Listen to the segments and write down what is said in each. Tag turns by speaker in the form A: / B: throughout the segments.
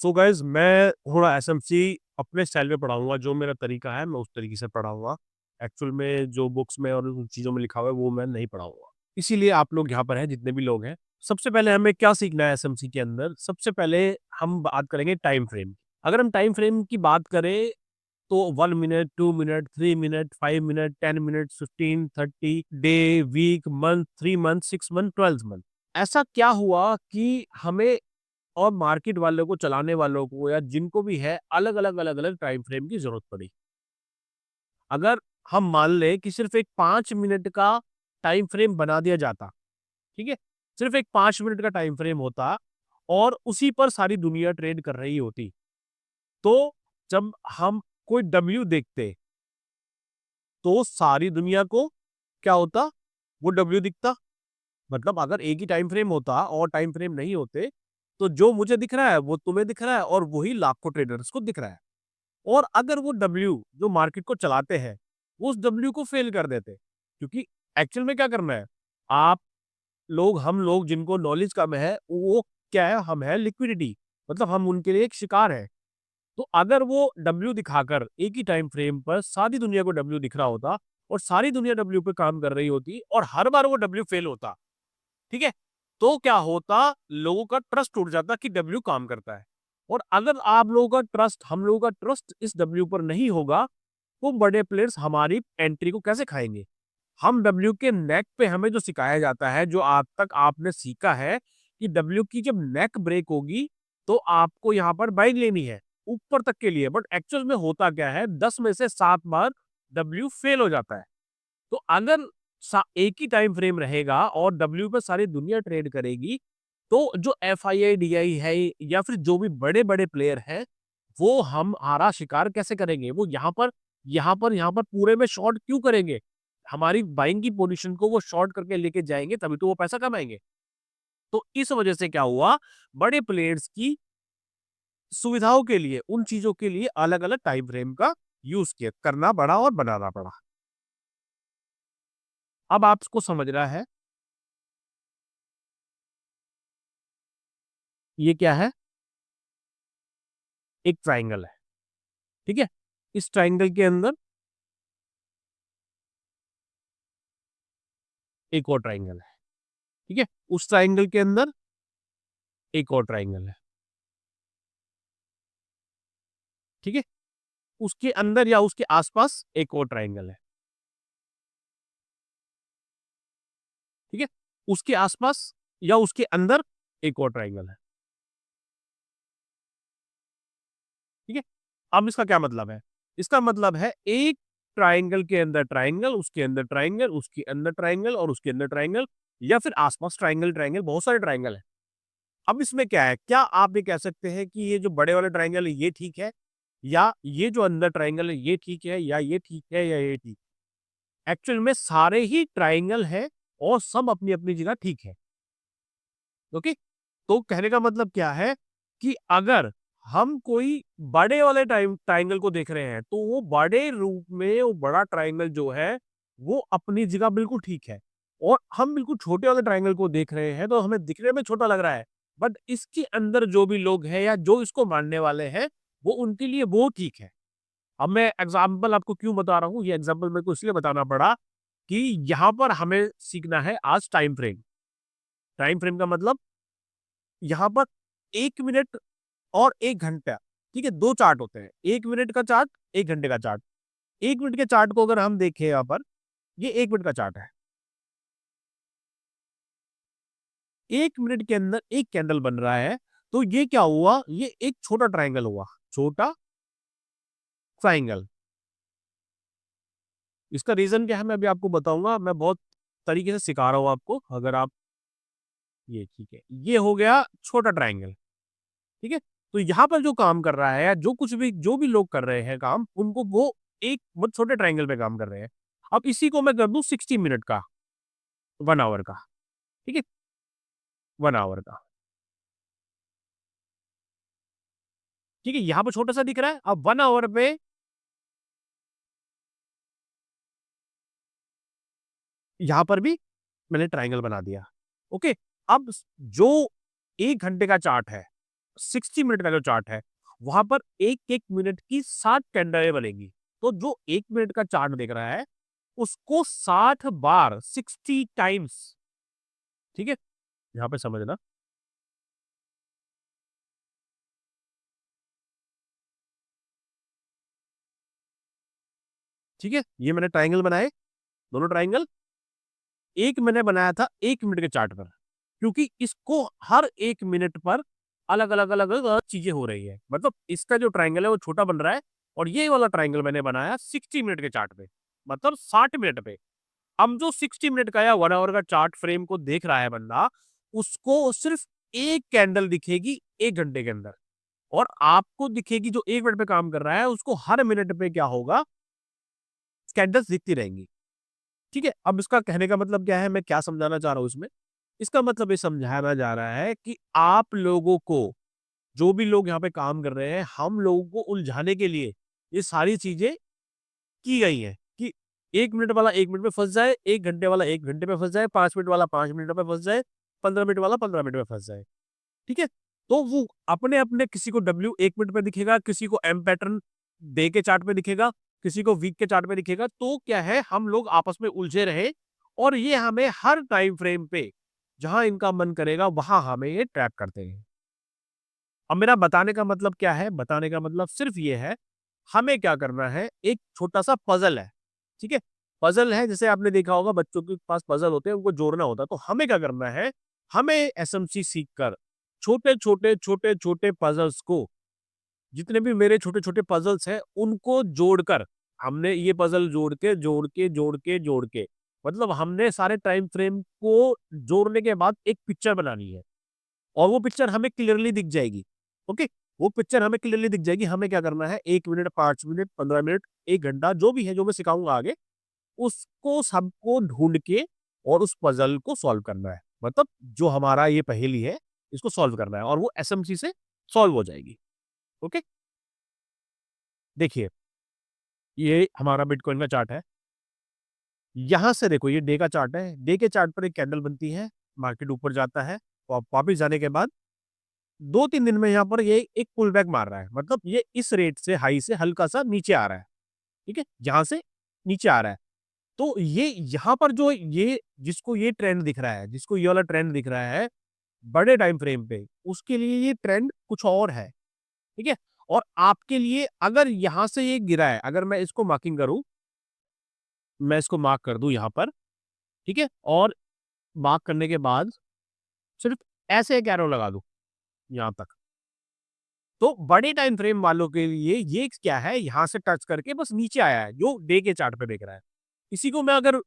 A: So guys मैं थोड़ा SMC अपने स्टाइल में पढ़ाऊंगा। जो मेरा तरीका है मैं उस तरीके से पढ़ाऊंगा। एक्चुअल में जो बुक्स में और उन चीज़ों में लिखा हुआ है वो मैं नहीं पढ़ाऊंगा। इसीलिए आप लोग यहाँ पर हैं, जितने भी लोग हैं। सबसे पहले हमें क्या सीखना है एसएमसी के अंदर? सबसे पहले हम बात करेंगे टाइम फ्रेम। अगर हम टाइम फ्रेम की बात करें तो 1 minute, 2 minute, 3 minute, 5 minute, 10 minute, 15, 30 day, week, month, 3 month, 6 month, 12 month. ऐसा क्या हुआ कि हमें और मार्केट वालों को, चलाने वालों को या जिनको भी है, अलग अलग टाइम फ्रेम की जरूरत पड़ी। अगर हम मान लें कि सिर्फ एक 5 मिनट का टाइम फ्रेम बना दिया जाता, ठीक है, सिर्फ एक 5 मिनट का टाइम फ्रेम होता और उसी पर सारी दुनिया ट्रेड कर रही होती, तो जब हम कोई डब्ल्यू देखते तो सारी दुनिया को क्या होता? वो डब्ल्यू दिखता। मतलब अगर एक ही टाइम फ्रेम होता और टाइम फ्रेम नहीं होते, तो जो मुझे दिख रहा है वो तुम्हें दिख रहा है और वही लाखों ट्रेडर्स को दिख रहा है। और अगर वो डब्ल्यू जो मार्केट को चलाते हैं, वो उस डब्ल्यू को फेल कर देते, क्योंकि एक्चुअल में क्या करना है? आप लोग, हम लोग जिनको नॉलेज कम है, वो क्या है? हम है लिक्विडिटी। मतलब हम उनके लिए एक शिकार है। तो अगर वो डब्ल्यू दिखाकर एक ही टाइम फ्रेम पर सारी दुनिया को डब्ल्यू दिख रहा होता और सारी दुनिया डब्ल्यू पे काम कर रही होती और हर बार वो डब्ल्यू फेल होता, ठीक है, तो क्या होता? लोगों का ट्रस्ट उड़ जाता कि डब्ल्यू काम करता है। और अगर आप लोगों का ट्रस्ट, हम लोगों का ट्रस्ट इस डब्ल्यू पर नहीं होगा, तो बड़े प्लेयर्स हमारी एंट्री को कैसे खाएंगे? हम डब्ल्यू के नेक पे, हमें जो सिखाया जाता है, जो आज तक आपने सीखा है कि डब्ल्यू की जब नेक ब्रेक होगी तो आपको यहाँ पर बाइंग लेनी है ऊपर तक के लिए। बट एक्चुअल में होता क्या है? 10 में से 7 बार डब्ल्यू फेल हो जाता है। तो अगर एक ही टाइम फ्रेम रहेगा और डब्ल्यू पे सारी दुनिया ट्रेड करेगी, तो जो F I I D I है या फिर जो भी बड़े बड़े प्लेयर हैं, वो हमारा शिकार कैसे करेंगे? वो यहाँ पर पूरे में शॉर्ट क्यों करेंगे? हमारी बाइंग की पोजीशन को वो शॉर्ट करके लेके जाएंगे, तभी तो वो पैसा कमाएंगे। तो इस वजह से क्या हुआ? बड़े प्लेयर्स की सुविधाओं के लिए, उन चीजों के लिए अलग अलग टाइम फ्रेम का यूज किया करना पड़ा और बनाना पड़ा। अब आपको समझ रहा है ये क्या है? एक ट्राइंगल है, ठीक है। इस ट्राइंगल के अंदर एक और ट्राइंगल है, ठीक है। उस ट्राइंगल के अंदर एक और ट्राइंगल है, ठीक है। उसके अंदर या उसके आसपास एक और ट्राइंगल है, ठीक है। उसके आसपास या उसके अंदर एक और ट्राइंगल है, ठीक है। अब इसका क्या मतलब है? इसका मतलब है एक ट्राइंगल के अंदर ट्राइंगल, उसके अंदर ट्राइंगल, उसके अंदर ट्राइंगल और उसके अंदर ट्राइंगल, या फिर आसपास ट्राइंगल ट्राइंगल, बहुत सारे ट्राइंगल है। अब इसमें क्या है? क्या आप ये कह सकते हैं कि ये जो बड़े वाले ट्राइंगल है ये ठीक है, या ये जो अंदर ट्राइंगल है ये ठीक है, या ये ठीक है, या ये ठीक? एक्चुअल में सारे ही ट्राइंगल है और सब अपनी अपनी जगह ठीक है। ओके। तो कहने का मतलब क्या है कि अगर हम कोई बड़े वाले ट्राइंगल को देख रहे हैं, तो वो बड़े रूप में वो बड़ा ट्राइंगल जो है वो अपनी जगह बिल्कुल ठीक है। और हम बिल्कुल छोटे वाले ट्राइंगल को देख रहे हैं तो हमें दिखने में छोटा लग रहा है, बट इसके अंदर जो भी लोग हैं या जो इसको मानने वाले हैं, वो उनके लिए वो ठीक है। अब मैं एग्जाम्पल आपको क्यों बता रहा हूँ? ये एग्जाम्पल मेरे को इसलिए बताना पड़ा कि यहाँ पर हमें सीखना है आज टाइम फ्रेम। टाइम फ्रेम का मतलब यहाँ पर 1 मिनट और 1 घंटा, ठीक है, दो चार्ट होते हैं। 1 मिनट का चार्ट, 1 घंटे का चार्ट। 1 मिनट के चार्ट को अगर हम देखें यहाँ पर, ये 1 मिनट का चार्ट है। 1 मिनट के अंदर एक कैंडल बन रहा है, तो ये क्या हुआ? ये एक छोटा ट्राइंगल हुआ, छोटा ट्राइंगल। इसका रीजन क्या है मैं अभी आपको बताऊंगा। मैं बहुत तरीके से सिखा रहा हूँ आपको। अगर आप, ये ठीक है, ये हो गया छोटा ट्राइंगल, ठीक है। तो यहाँ पर जो काम कर रहा है या जो कुछ भी, जो भी लोग कर रहे हैं काम, उनको वो एक बहुत छोटे ट्राइंगल पे काम कर रहे हैं। अब इसी को मैं कर दूं 60 मिनट का, 1 आवर का, ठीक है, 1 आवर का, ठीक है। यहाँ पर छोटा सा दिख रहा है। अब 1 आवर पे यहाँ पर भी मैंने ट्राइंगल बना दिया। ओके। अब जो 1 घंटे का चार्ट है, 60 मिनट का जो चार्ट है, वहाँ पर 1-1 मिनट की 60 कैंडलें बनेगी। तो जो 1 मिनट का चार्ट देख रहा है, उसको 60 बार 60 टाइम्स, ठीक है? यहाँ पे समझना, ठीक है? ये मैंने ट्रायंगल बनाए, दोनों ट्रायंगल। एक मैंने बनाया था 1 मिनट के चार्ट पर, क्योंकि इसको हर 1 मिनट पर अलग-अलग चीज़ें हो रही है। मतलब इसका जो ट्रायंगल है वो छोटा बन रहा है और ये वाला ट्रायंगल मैंने बनाया 60 मिनट के चार्ट पे, मतलब 60 मिनट पे। अब जो 60 मिनट का या 1 आवर का चार्ट फ्रेम को देख रहा है बंदा, उसको सिर्फ 1 कैंडल दिखेगी 1 घंटे के अंदर, और आपको दिखेगी जो 1 मिनट पे काम कर रहा है, उसको हर मिनट पे क्या होगा, कैंडल्स दिखती रहेंगी। ठीक है? अब इसका कहने का मतलब क्या है, मैं क्या समझाना चाह रहा हूँ इसमें? इसका मतलब ये समझाना जा रहा है कि आप लोगों को, जो भी लोग यहाँ पे काम कर रहे हैं, हम लोगों को उलझाने के लिए ये सारी चीज़ें की गई हैं कि 1 मिनट वाला 1 मिनट में फँस जाए, 1 घंटे वाला 1 घंटे में फँस जाए, 5 मिनट वाला 5 मिनट में फँस जाए, 15 मिनट वाला 15 मिनट में फँस जाए। ठीक है? तो वो अपने-अपने, किसी को डब्ल्यू 1 मिनट में दिखेगा, किसी को एम पैटर्न डे के चार्ट में दिखेगा, किसी को वीक के चार्ट में दिखेगा। तो क्या है, हम लोग आपस में उलझे रहे और ये हमें हर टाइम फ्रेम पे जहाँ इनका मन करेगा वहाँ हमें ये ट्रैप करते हैं। अब मेरा बताने का मतलब क्या है? बताने का मतलब सिर्फ ये है, हमें क्या करना है, एक छोटा-सा पज़ल है, ठीक है? पज़ल है, जैसे आपने देखा होगा बच्चों के पास पज़ल होते हैं, उनको जोड़ना होता है। तो हमें क्या करना है, हमें एसएमसी सीख कर छोटे-छोटे, छोटे-छोटे पज़ल्स को, जितने भी मेरे छोटे-छोटे पज़ल्स हैं, उनको जोड़कर, हमने ये पज़ल जोड़ के मतलब हमने सारे टाइम फ्रेम को जोड़ने के बाद एक पिक्चर बनानी है। और वो पिक्चर हमें क्लियरली दिख जाएगी, ओके? वो पिक्चर हमें क्लियरली दिख जाएगी, हमें क्या करना है, 1 मिनट, 5 मिनट, 15 मिनट, 1 घंटा, जो भी है, जो मैं सिखाऊँगा आगे, उसको सबको ढूँढ के और उस पज़ल को सॉल्व करना है। मतलब जो हमारा ये पहेली है, इसको सॉल्व करना है और वो एसएमसी से सॉल्व हो जाएगी, ओके? देखिए, ये हमारा बिटकॉइन का चार्ट है। यहाँ से देखो, ये डे का चार्ट है, डे के चार्ट पर एक कैंडल बनती है, मार्केट ऊपर जाता है, वापिस जाने के बाद 2-3 दिन में यहाँ पर ये एक पुल बैक मार रहा है। मतलब ये इस रेट से, हाई से हल्का-सा नीचे आ रहा है, ठीक है? यहाँ से नीचे आ रहा है। तो ये यहाँ पर जो ये, जिसको ये ट्रेंड दिख रहा है, जिसको ये वाला ट्रेंड दिख रहा है, बड़े टाइम फ्रेम पे, उसके लिए ये ट्रेंड कुछ और है, ठीक है? और आपके लिए अगर यहाँ से ये गिरा है, अगर मैं इसको मार्किंग करूँ, मैं इसको मार्क कर दूँ यहाँ पर, ठीक है? और मार्क करने के बाद सिर्फ ऐसे एक एरो लगा दूँ, यहाँ तक। तो बड़े टाइम फ्रेम वालों के लिए ये क्या है, यहाँ से टच करके बस नीचे आया है, जो डे के चार्ट पे देख रहा है। इसी को मैं अगर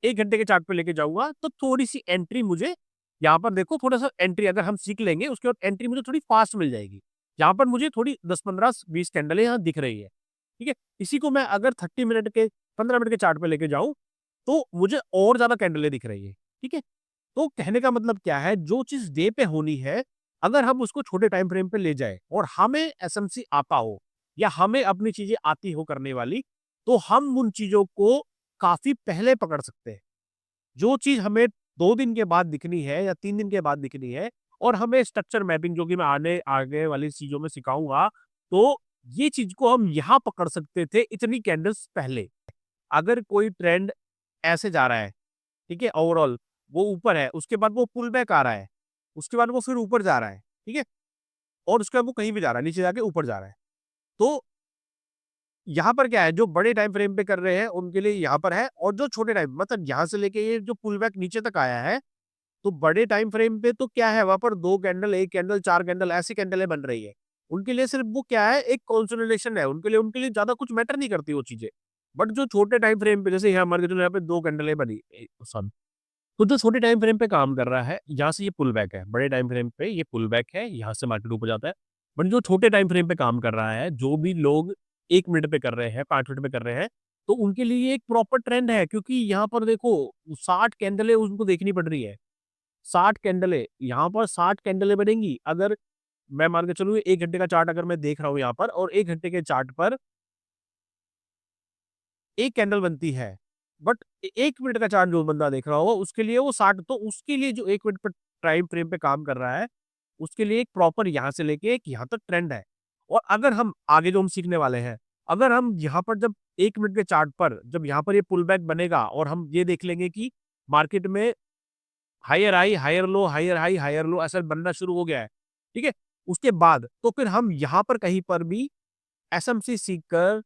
A: 1 घंटे के चार्ट पे लेके जाऊँगा, तो थोड़ी-सी एंट्री मुझे, यहाँ पर देखो, थोड़ा-सा एंट्री अगर हम सीख लेंगे, उसके बाद एंट्री मुझे थोड़ी फास्ट मिल जाएगी। यहाँ पर मुझे थोड़ी 10, 15, 20 कैंडलें यहाँ दिख रही है, ठीक है? इसी को मैं अगर 30 मिनट के, 15 मिनट के चार्ट पे लेके जाऊँ, तो मुझे और ज़्यादा कैंडलें दिख रही है, ठीक है? तो कहने का मतलब क्या है, जो चीज़ डे पे होनी है, अगर हम उसको छोटे टाइम फ्रेम पे ले जाएँ और हमें एसएमसी आता हो या हमें अपनी चीज़ें आती हो करने वाली, तो हम उन चीज़ों को काफ़ी पहले पकड़ सकते हैं। जो चीज़ हमें 2 दिन के बाद दिखनी है या 3 दिन के बाद दिखनी है और हमें स्ट्रक्चर मैपिंग, जो कि मैं आने आगे वाली चीज़ों में सिखाऊँगा, तो ये चीज़ को हम यहाँ पकड़ सकते थे इतनी कैंडल्स पहले। अगर कोई ट्रेंड ऐसे जा रहा है, ठीक है? ओवरऑल वो ऊपर है, उसके बाद वो पुल बैक आ रहा है, उसके बाद वो फिर ऊपर जा रहा है, ठीक है? और उसके बाद वो कहीं भी जा रहा है, नीचे जाके ऊपर जा रहा है। तो यहाँ पर क्या है, जो बड़े टाइम फ्रेम पे कर रहे हैं, उनके लिए यहाँ पर है, और जो छोटे टाइम, मतलब यहाँ से लेके ये जो पुल बैक नीचे तक आया है, तो बड़े टाइम फ्रेम पे तो क्या है, वहाँ पर 2 कैंडल, 1 कैंडल, 4 कैंडल, ऐसी कैंडलें बन रही है। उनके लिए सिर्फ वो क्या है, एक कंसोलिडेशन है, उनके लिए ज़्यादा कुछ मैटर नहीं करती वो चीज़ें। बट जो छोटे टाइम फ्रेम पे, जैसे यहाँ मान के चलो, यहाँ पे 2 कैंडलें बनी, सॉरी, तो जो छोटे टाइम फ्रेम पे काम कर रहा है, यहाँ से ये पुल बैक है, बड़े टाइम फ्रेम पे ये पुल बैक है, यहाँ से मार्केट ऊपर जाता है। बट जो छोटे टाइम फ्रेम पे काम कर रहा है, जो भी लोग 1 मिनट पे कर रहे हैं, 5 मिनट पे कर रहे हैं, तो उनके लिए ये एक प्रॉपर ट्रेंड है, क्योंकि यहाँ पर देखो 60 कैंडलें उनको देखनी पड़ रही है। 60 कैंडलें, यहाँ पर 60 कैंडलें बनेंगी। अगर मैं मान के चलूँ 1 घंटे का चार्ट अगर मैं देख रहा हूँ यहाँ पर, और 1 घंटे के चार्ट पर 1 कैंडल बनती है। बट 1 मिनट का चार्ट जो बंदा देख रहा होगा, उसके लिए वो 60, तो उसके लिए जो 1 मिनट पे टाइम फ्रेम पे काम कर रहा है, उसके लिए एक प्रॉपर यहाँ से लेके एक यहाँ तक ट्रेंड है। और अगर हम आगे जो हम सीखने वाले हैं, अगर हम यहाँ पर जब 1 मिनट के चार्ट पर जब यहाँ पर ये पुल बैक बनेगा और हम ये देख लेंगे कि मार्केट में higher high, higher low, higher high, higher low ऐसा बनना शुरू हो गया है, ठीक है? उसके बाद तो फिर हम यहाँ पर कहीं पर भी एसएमसी सीख कर,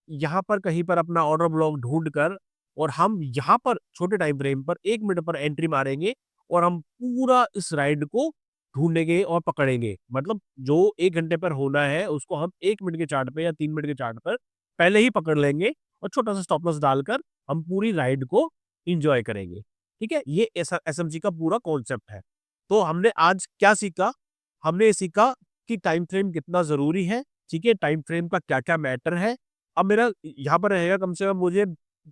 A: यहाँ पर कहीं पर अपना ऑर्डर ब्लॉक ढूँढ कर और हम यहाँ पर छोटे टाइम फ्रेम पर 1 मिनट पर एंट्री मारेंगे और हम पूरा इस राइड को ढूँढेंगे और पकड़ेंगे। मतलब जो 1 घंटे पर होना है, उसको हम 1 मिनट के चार्ट पे या 3 मिनट के चार्ट पर पहले ही पकड़ लेंगे और छोटा-सा स्टॉप लॉस डालकर हम पूरी राइड को एन्जॉय करेंगे। ठीक है? ये ऐसा एसएमजी का पूरा कॉन्सेप्ट है। तो हमने आज क्या सीखा? हमने ये सीखा कि टाइम फ्रेम कितना ज़रूरी है, ठीक है? टाइम फ्रेम का क्या-क्या मैटर है। अब मेरा यहाँ पर रहेगा कम से कम मुझे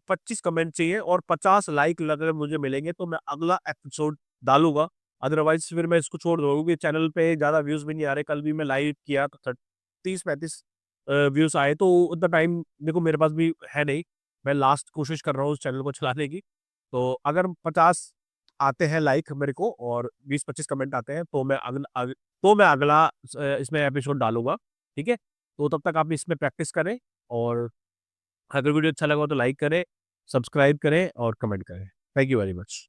A: 25 कमेंट चाहिए और 50 लाइक अगर मुझे मिलेंगे तो मैं अगला एपिसोड डालूँगा। अदरवाइज़ फिर मैं इसको छोड़ दूँगा क्योंकि चैनल पे ज़्यादा व्यूज़ भी नहीं आ रहे। कल भी मैं लाइव किया तो 30-35 व्यूज़ आए तो उतना टाइम देखो मेरे पास भी है नहीं। मैं लास्ट कोशिश कर रहा हूँ उस चैनल को चलाने की। तो अगर 50 आते हैं लाइक मेरे को और 20-25 कमेंट आते हैं तो मैं अगला इसमें एपिसोड डालूँगा, ठीक है? तो तब तक आप इसमें प्रैक्टिस करें और अगर वीडियो अच्छा लगा हो तो लाइक करें, सब्सक्राइब करें और कमेंट करें। Thank you very much.